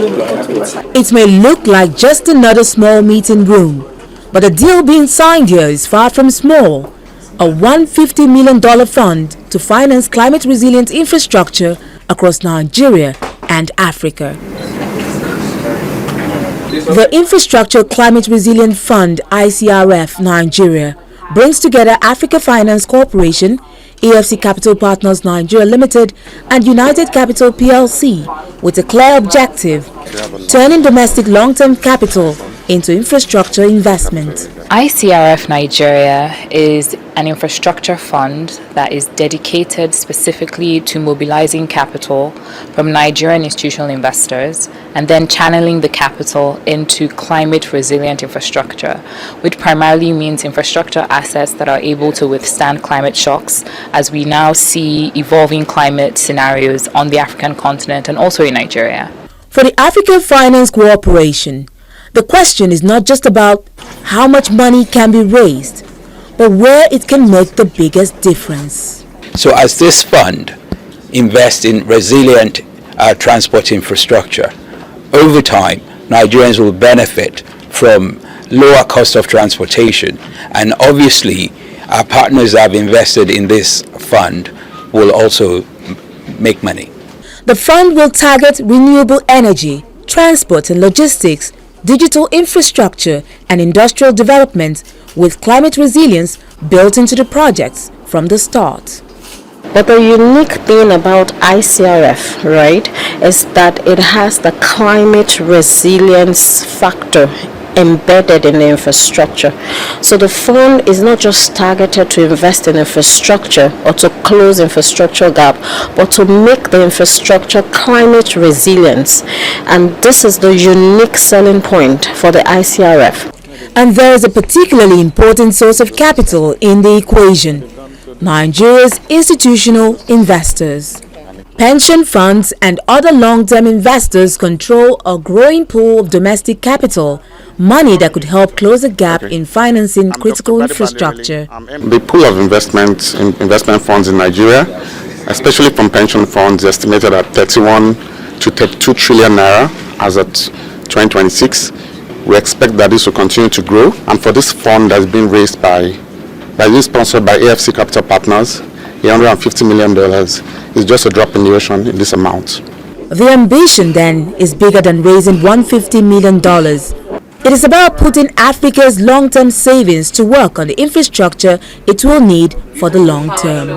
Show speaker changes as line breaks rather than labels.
It may look like just another small meeting room, but the deal being signed here is far from small. A $150 million fund to finance climate-resilient infrastructure across Nigeria and Africa. The Infrastructure Climate Resilient Fund ICRF Nigeria brings together Africa Finance Corporation, AFC Capital Partners Nigeria Limited and United Capital PLC with a clear objective: turning domestic long-term capital into infrastructure investment.
ICRF Nigeria is an infrastructure fund that is dedicated specifically to mobilizing capital from Nigerian institutional investors and then channeling the capital into climate resilient infrastructure, which primarily means infrastructure assets that are able to withstand climate shocks as we now see evolving climate scenarios on the African continent and also in Nigeria.
For the African Finance Corporation, the question is not just about how much money can be raised, but where it can make the biggest difference.
So as this fund invests in resilient transport infrastructure, over time, Nigerians will benefit from lower cost of transportation, and obviously our partners that have invested in this fund will also make money.
The fund will target renewable energy, transport and logistics, digital infrastructure and industrial development with climate resilience built into the projects from the start.
But the unique thing about ICRF, right, is that it has the climate resilience factor embedded in the infrastructure. So the fund is not just targeted to invest in infrastructure or to close infrastructure gap, but to make the infrastructure climate resilient. And this is the unique selling point for the ICRF.
And there is a particularly important source of capital in the equation: Nigeria's institutional investors. Pension funds and other long-term investors control a growing pool of domestic capital, money that could help close the gap in financing critical infrastructure.
The pool of investment funds in Nigeria, especially from pension funds, is estimated at 31 to 32 trillion naira as at 2026. We expect that this will continue to grow, and for this fund that's been raised sponsored by AFC Capital Partners, $150 million is just a drop in the ocean in this amount.
The ambition then is bigger than raising $150 million. It is about putting Africa's long-term savings to work on the infrastructure it will need for the long term.